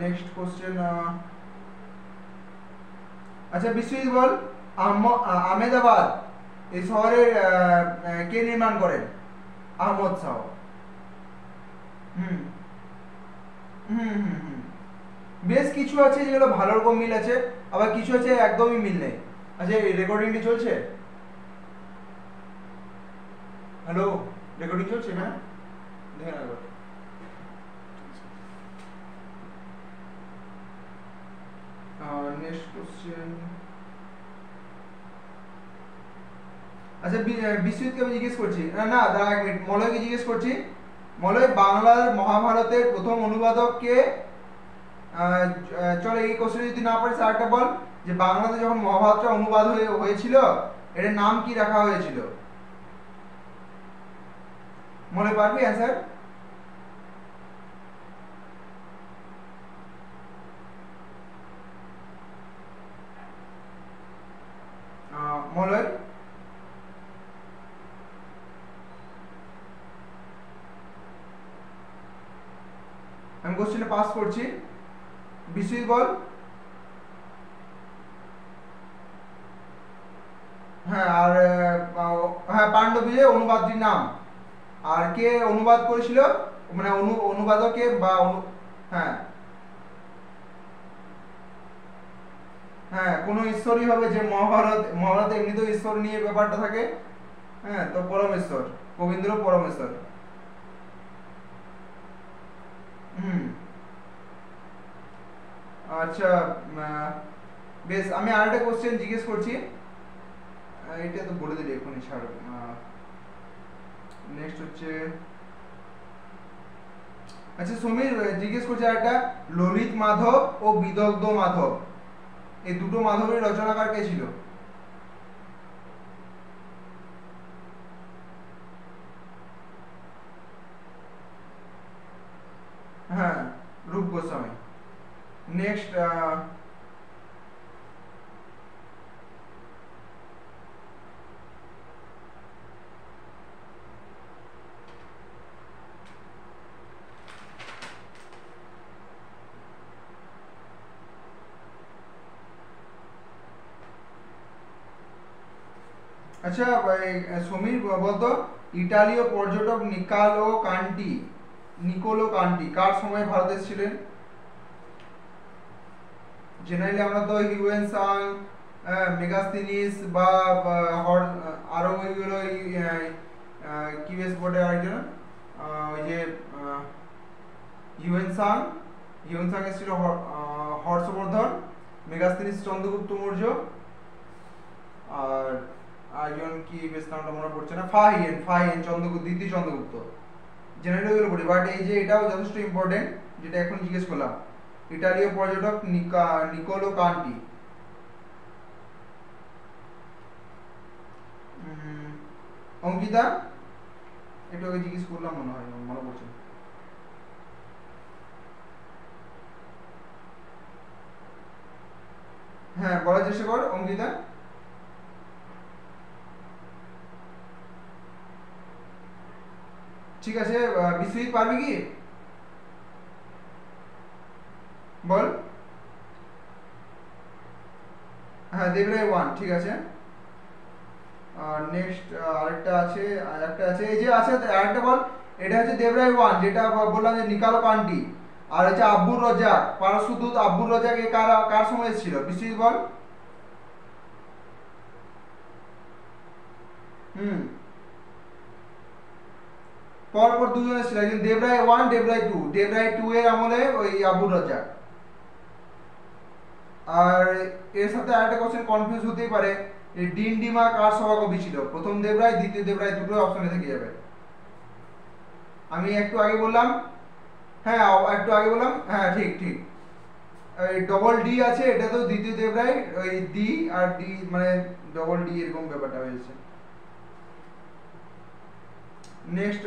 নেক্সট কোশ্চেন। আচ্ছা বিশ্বজিৎ বল, আহমেদাবাদ এই শহরের কে নির্মাণ করেন? আহমদ শাহ। হুম হুম হুম হুম বেশ কিছু আছে যেগুলো ভালো রকম মিল আছে, আবার কিছু আছে একদমই মিল নেই। আচ্ছা এই রেকর্ডিংটি চলছে? হ্যালো, রেকর্ডিং চলছে? হ্যাঁ, দেখে নেবো। Next question. আচ্ছা বিশ্বজিৎকে আমি জিজ্ঞেস করছি, না দাঁড়া এক মিনিট, মলয়কে জিজ্ঞেস করছি। মলয়, বাংলার মহাভারতের প্রথম অনুবাদক কে? চলো এই কোশ্চেন যদি না পারিস আরেকটা বল, যে বাংলাতে যখন মহাভারতটা অনুবাদ হয়েছিল এটার নাম কি রাখা হয়েছিল? মনে পারবি অ্যান্সার? মলয়? আমি কোশ্চেনে পাস করছি, বিশ্বজিৎ বল। হ্যাঁ, আর হ্যাঁ, পাণ্ডবীয় অনুবাদটির নাম, আর কে অনুবাদ করেছিল, মানে অনুবাদকে বা হ্যাঁ হ্যাঁ, কোন ঈশ্বরই হবে, যে মহাভারতে এমনিতেও ঈশ্বর নিয়ে ব্যাপারটা থাকে। হ্যাঁ, তো পরমেশ্বর, কবীন্দ্র পরমেশ্বর। হুম আচ্ছা, বেশ, আমি আরেকটা কোশ্চেন জিজ্ঞেস করছি, এটা তো বলে দিলি এখনই, ছাড়। নেক্সট হচ্ছে, আচ্ছা সমীর জিজ্ঞেস করছে একটা, ললিত মাধব ও বিদগ্ধ মাধব এই দুটো মাধবের রচনাকার কে ছিল? হ্যাঁ, রূপ গোস্বামী। নেক্সট, আচ্ছা সমীর বলতো, ইটালীয় পর্যটক নিকোলো কান্টি কার সময় ভারতে ছিলেন? জেনারেলি আমরা তো হিউয়েন সাং, মেগাস্তিনিস বা আরো ওইগুলো কি বেশ বটে আরেকজন, ওই যে হিউয়েন সাং এসেছিল হর্ষবর্ধন, মেগাস্তিনিস চন্দ্রগুপ্ত মৌর্য, আর আরেকজন কি বেশ নামটা মনে পড়ছে না, ফাহিয়েন দ্বিতীয় চন্দ্রগুপ্ত। জেনারেলি ওইগুলো পড়ি, বাট এই যে এটাও যথেষ্ট ইম্পর্টেন্ট যেটা এখন জিজ্ঞেস করলাম, ইটালীয় পর্যটক নিকোলো কান্টি। অঙ্কিতা, একটু আগে জিজ্ঞেস করলাম, মনে হয় মনে পড়ছে। হ্যাঁ, বলার চেষ্টা কর অঙ্কিতা। ঠিক আছে, বিশ্বজিৎ পারবি কি? বল। হ্যাঁ, দেবরায় 1, ঠিক আছে। নেক্সট আরেকটা আছে, এই যে আছে আরেকটা বল। এটা হচ্ছে দেবরায় 1, যেটা বললাম যে নিকালো কান্টি, আর হচ্ছে আব্বুর রাজাক, পারস্যদূত আব্বুর রাজাক, এ কার সময় এসেছিল? বিশ্বজিৎ বল। হুম পরপর দুজন এসেছিল, একজন দেবরায় 1, দেবরায় 2 এর আমলে ওই আব্বুর রাজাক। আর এর সাথে আরেকটা কোশ্চেন কনফিউজ হতেই পারে, এই ডিমডিমা কার সভাকবি ছিল? প্রথম দেবরায়, দ্বিতীয় দেবরায়, দুটো অপশনে থেকে যাবে। আমি একটু আগে বললাম, হ্যাঁ একটু আগে বললাম, হ্যাঁ ঠিক ঠিক। ডবল ডি আছে, এটা তো দ্বিতীয় দেব রায়, ওই ডি আর ডি মানে ডবল ডি এরকম ব্যাপারটা হয়েছে। নেক্সট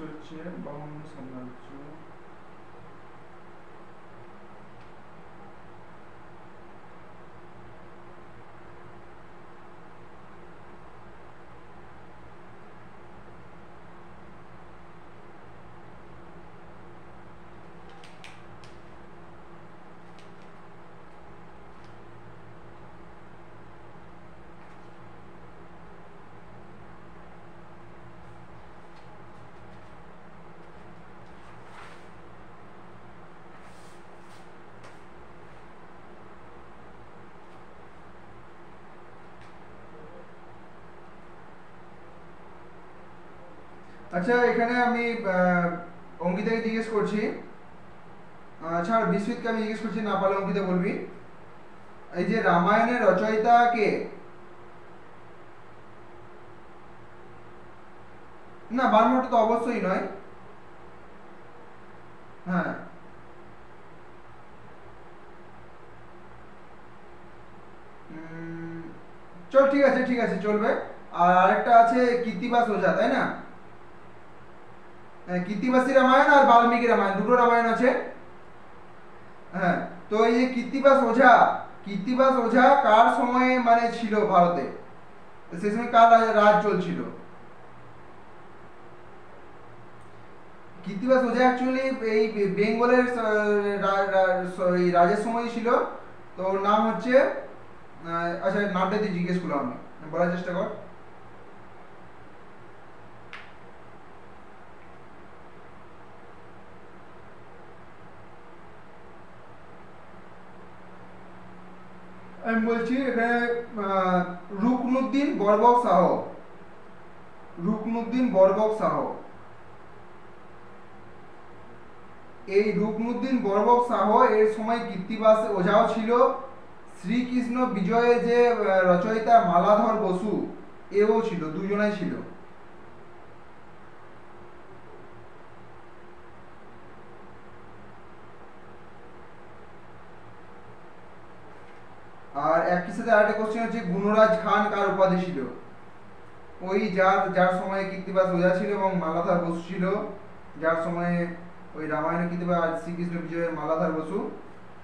হচ্ছে বামন সাম্রাজ্য। আচ্ছা, এখানে আমি অঙ্কিতাকে জিজ্ঞেস করছি, আচ্ছা বিশ্বজিৎকে আমি জিজ্ঞেস করছি, না পারলে অঙ্কিতা বলবি, এই যে রামায়ণের রচয়িতা কে? না বারমোটা তো অবশ্যই নয়। হ্যাঁ চল ঠিক আছে, ঠিক আছে চলবে। আর আরেকটা আছে কৃত্তিবাস ওঝা, তাই না? কৃত্তিবাসী রামায়ণ আর বাল্মীকি রামায়ণ, দুটো রামায়ণ আছে। হ্যাঁ, তো এই যে কৃত্তিবাস ওঝা কার সময়ে মানে ছিল ভারতে, সেই সময় কার রাজ চলছিল? কৃত্তিবাস ওঝা অ্যাকচুয়ালি এই বেঙ্গলের রাজের সময় ছিল। তো ওর নাম হচ্ছে আচ্ছা নামটা তুই জিজ্ঞেস করলাম, আমি বলার চেষ্টা কর। আমি বলছি এখানে রুকনুদ্দিন বরবক শাহ, রুকনুদ্দিন বরবক শাহ। এই রুকনুদ্দিন বরবক শাহ এর সময় কৃত্তিবাস ওঝাও ছিল। শ্রীকৃষ্ণ বিজয়ে যে রচয়িতা মালাধর বসু এও ছিল, দুজনাই ছিল। আর একই সাথে আরেকটা কোশ্চেন হচ্ছে গুণরাজ খান কার উপাধি ছিল? ওই যার যার সময়ে কৃত্তিবাস ওঝা ছিল এবং মালাধর বসু ছিল, যার সময়ে ওই রামায়ণ কৃত্তিবাস আর শ্রীকৃষ্ণ বিজয়ের মালাধর বসু,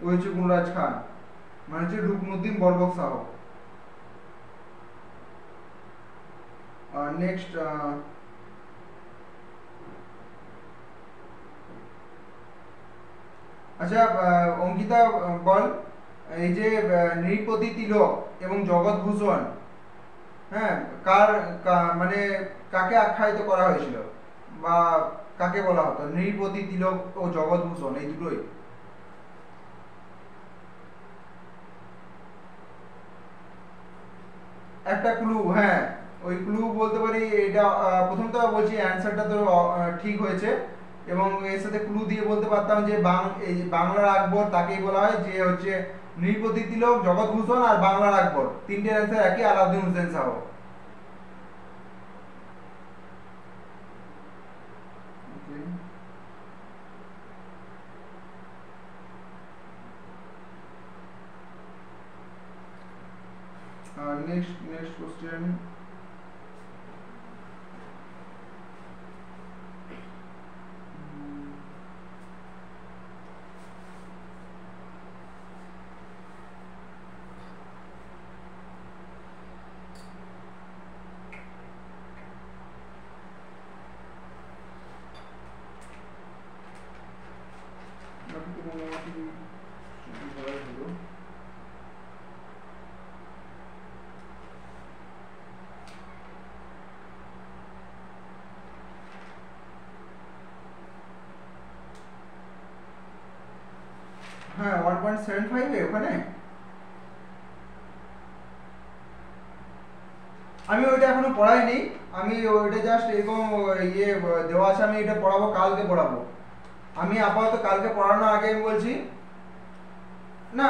ওই হচ্ছে গুণরাজ খান, মানে হচ্ছে রুকনুদ্দিন বরবক শাহ। নেক্সট আচ্ছা অঙ্কিতা বল, এই যে নৃপতি তিলক এবং জগৎভূষণ, হ্যাঁ মানে কাকে আখ্যায়িত করা হয়েছিল বা কাকে বলা হতো? নৃপতি তিলক ও জগৎভূষণ এই দুটোই। একটা ক্লু, হ্যাঁ ওই ক্লু বলতে পারি এটা। প্রথমত বলছি অ্যান্সারটা তো ঠিক হয়েছে, এবং এর সাথে ক্লু দিয়ে বলতে পারতাম যে এই যে বাংলার আকবর তাকেই বলা হয়, যে হচ্ছে নৃপতি তিলক, জগৎভূষণ আর বাংলার আকবর, তিনটের অ্যান্সার একই, আলাউদ্দিন হোসেন শাহ। Next question. হ্যাঁ 1.75 ওখানে। আমি ওইটা এখনো পড়াইনি, আমি ওইটা জাস্ট এরকম ইয়ে দেওয়া আছে, আমি এটা পড়াবো, কালকে পড়াবো। আমি আপাতত কালকে পড়ানোর আগে আমি বলছি না,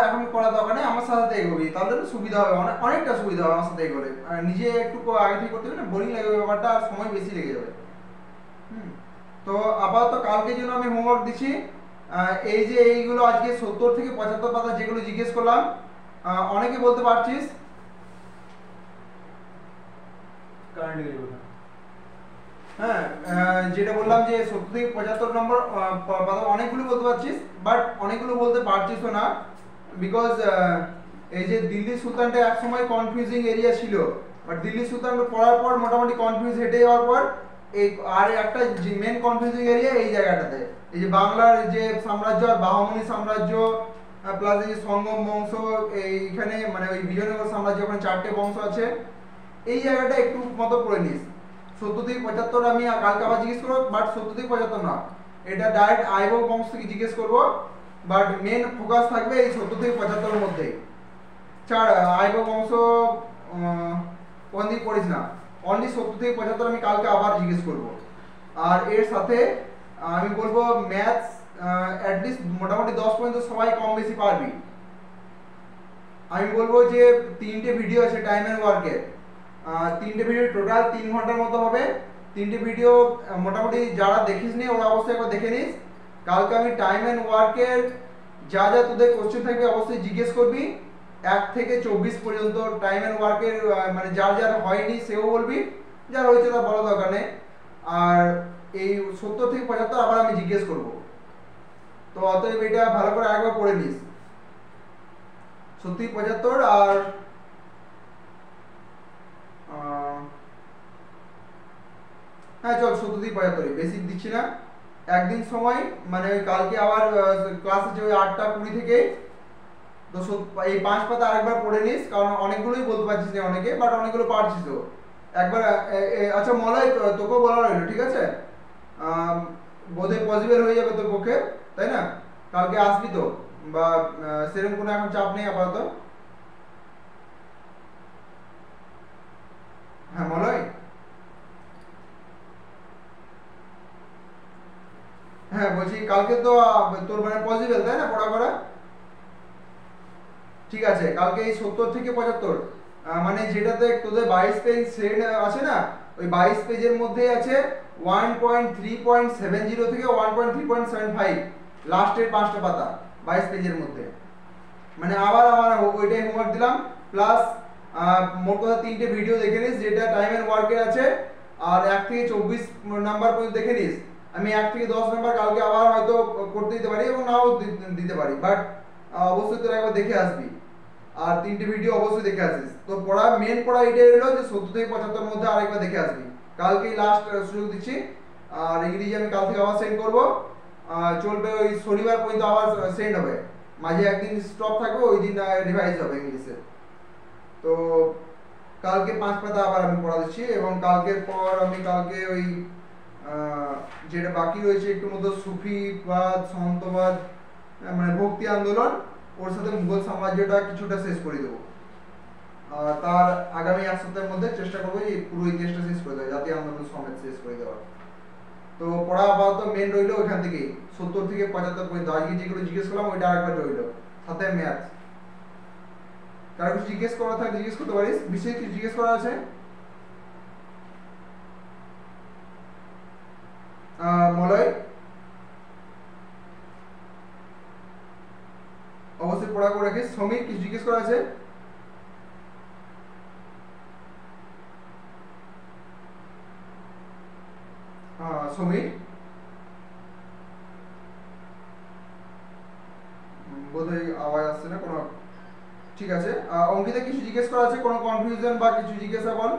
এখন করা দরকার নেই, আমার সাথে এগোবি, তাহলে তো সুবিধা হবে, অনেকটা সুবিধা হবে আমার সাথে এগোলে। নিজে একটু আগে থেকে করতে হবে না, বোরিং লাগবে ব্যাপারটা, আর সময় বেশি লেগে যাবে। তো আপাতত কালকে জন্য আমি হোমওয়ার্ক দিচ্ছি। এই যে এইগুলো আজকে 70 থেকে 75 পাতা যেগুলো জিজ্ঞেস করলাম, অনেকে বলতে পারছিস হ্যাঁ, যেটা বললাম যে 70 থেকে 75 নম্বর পাতা অনেকগুলো বলতে পারছিস, বাট অনেকগুলো বলতে পারছিস না, বিকজ এই যে দিল্লি সুলতানটা এক সময় কনফিউজিং এরিয়া ছিল, বাট দিল্লি সুলতান পড়ার পর মোটামুটি কনফিউজ হেঁটে যাওয়ার পর এই আর একটা মেন কনফিউজিং এরিয়া এই জায়গাটাতে, এই যে বাংলার যে সাম্রাজ্য আর বাহমনি সাম্রাজ্য প্লাস এই যে সঙ্গম বংশ, এইখানে মানে ওই বিজয়নগর সাম্রাজ্য, ওখানে 4টে বংশ আছে, এই জায়গাটা একটু মতো পড়ে নিস। 70 থেকে 75 আমি কালকে আবার জিজ্ঞেস করবো, বাট 70 থেকে 75 না, এটা ডাইরেক্ট আইবক বংশ থেকে জিজ্ঞেস করবো, বাট মেন ফোকাস থাকবে এই 70 থেকে 75 এর মধ্যেই। ছাড় আইবক বংশ ওখান থেকে পড়িস না, অনলি 70 থেকে 75 আমি কালকে আবার জিজ্ঞেস করব। আর এর সাথে আমি বলবো ম্যাথস অ্যাটলিস্ট মোটামুটি 10 পর্যন্ত সবাই কম বেশি পারবি। আমি বলবো যে 3টে ভিডিও আছে টাইম এন্ড ওয়ার্কের, 3টে ভিডিও টোটাল 3 ঘন্টার মতো হবে। 3টে ভিডিও মোটামুটি যারা দেখিসনি ওরা অবশ্যই একবার দেখে নিস। কালকে আমি টাইম এন্ড ওয়ার্কের যা যা তোদের কোশ্চেন থাকবে অবশ্যই জিজ্ঞেস করবি, 1 থেকে 24 পর্যন্ত টাইম এন্ড ওয়ার্কের, মানে যার যার হয়নি সেও বলবি, যার হয়েছে তার বলা দরকার নেই। আর এই 70 থেকে 75 আবার আমি জিজ্ঞেস করব, তো অতএব এটা ভালো করে একবার পড়ে নিস। 70 75 আর হ্যাঁ চল 70 থেকে 75, বেশি দিচ্ছি না। একদিন সময় মানে কালকে আবার ক্লাস আছে ওই 8টা 20 থেকে, তো এই 5 পাতা আরেকবার পড়ে নিস, কারণ অনেকগুলোই বলতে পারছিস না অনেকে, বাট অনেকগুলো পারছিস তো একবার। আচ্ছা মলয়, তোকেও বলা রইলো, ঠিক আছে? বোধহয় পসিবল হয়ে যাবে তোর পক্ষে, তাই না? কালকে আসবি তো, বা সেরকম কোনো এখন চাপ নেই আপাতত? হ্যাঁ মলয়, হ্যাঁ বলছি কালকে তো তোর মানে পসিবল, তাই না পড়া করা? ঠিক আছে, কালকে এই 70 থেকে 75 মানে যেটাতে তোদের 22 পেজ সেট আছে না, ওই 22 পেজের মধ্যে আছে 1.3.70 থেকে 1.3.75, লাস্টের 5টা পাতা 22 পেজের মধ্যে। মানে আবার আমার ওইটাই হোমওয়ার্ক দিলাম, প্লাস মোট কথা 3টে ভিডিও দেখে নিস যেটা টাইম এন্ড ওয়ার্কের আছে, আর 1 থেকে 24 নাম্বার পর্যন্ত দেখে নিস। আমি 1 থেকে 10 নাম্বার কালকে আবার হয়তো করতে দিতে পারি এবং নাও দিতে পারি, বাট অবশ্যই তোরা একবার দেখে আসবি। আর 3টে ভিডিও অবশ্যই দেখে আসিস। তো পড়া মেন পড়া এটাই হলো যে 70 থেকে 75 মধ্যে আরেকবার দেখে আসবি। কালকেই লাস্ট সুযোগ দিচ্ছি। আর ইংরেজি আমি কাল থেকে আবার সেন্ড করব, চলবে ওই শনিবার পর্যন্ত আবার সেন্ড হবে, মাঝে একদিন স্টপ থাকবে, ওই দিন রিভাইজ হবে ইংলিশে। তো কালকে 5 পাতা আবার আমি পড়া দিচ্ছি, এবং কালকের পর আমি কালকে ওই যেটা বাকি রয়েছে একটু মতো সুফিবাদ, সন্তবাদ, মানে ভক্তি আন্দোলন, ওর সাথে মুঘল সাম্রাজ্যটা কিছুটা শেষ করে দেবো। তার আগামী 1 সপ্তাহের মধ্যে চেষ্টা করবো এই পুরো ইতিহাসটা শেষ করে দেওয়া, জাতীয় আন্দোলন সমেত শেষ করে দেওয়া। তো পড়া আপাতত মেন রইলো ওইখান থেকেই 70 থেকে 75 পর্যন্ত। আজকে যেগুলো জিজ্ঞেস করলাম ওইটা আরেকবার রইলো, সাথে ম্যাথ। কারো কিছু জিজ্ঞেস করা থাকলে জিজ্ঞেস করতে পারিস, বিশেষ কিছু জিজ্ঞেস করা আছে? মলয় অবশ্যই পড়া করে রাখিস। সমীর কিছু জিজ্ঞেস করা আছে? সমীর বোধহয় আওয়াজ আসছে না কোনো, ঠিক আছে। অঙ্কিতা কিছু জিজ্ঞেস করা আছে, কোনো কনফিউশন বা কিছু জিজ্ঞাসা বল।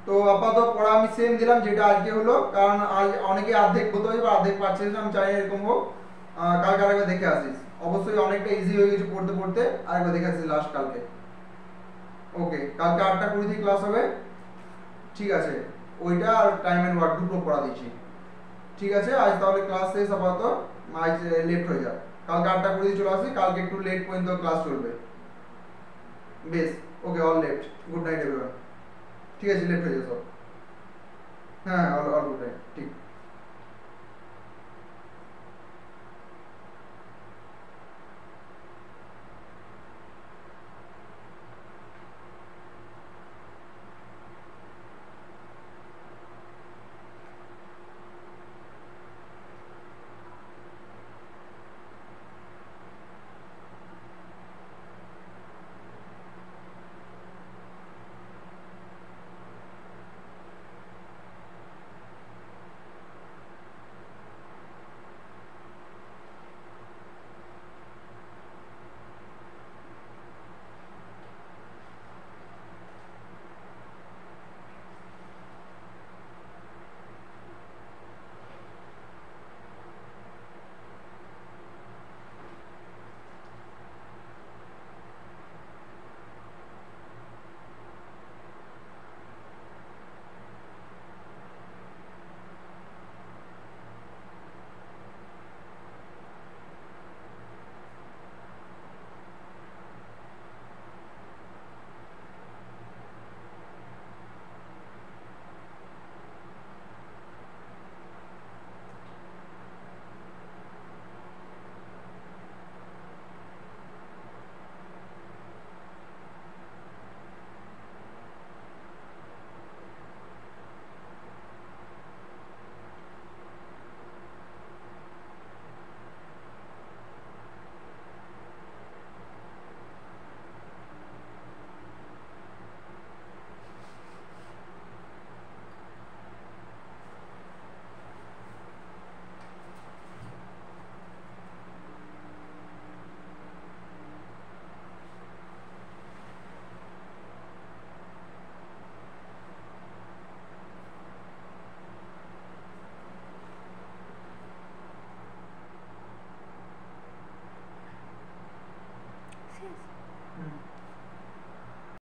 তো আপাতত পড়া আমি সেম দিলাম যেটা আজকে হলো, কারণ আজ অনেকে অর্ধেক বলতে পারবে অর্ধেক পারছে না, আমি চাই এরকম হোক। কালকে আরেকবার দেখে আসিস, অবশ্যই অনেকটা ইজি হয়ে গেছে পড়তে পড়তে, আরেকবার দেখে আসিস লাস্ট কালকে। ওকে, কালকে 8টা 20 থেকে ক্লাস হবে, ঠিক আছে? ওইটা আর টাইম এন্ড ওয়ার্ক দুটো পড়া দিচ্ছি, ঠিক আছে? আজ তাহলে ক্লাস শেষ আপাতত, আজ লেট হয়ে যায়। কালকে 8টা 20 চলে আসি, কালকে একটু লেট পর্যন্ত ক্লাস চলবে। বেশ, okay, all left, good night everyone. ঠিক আছে, লেফট হয়ে যাও সব। হ্যাঁ, অল গুড নাইট, ঠিক।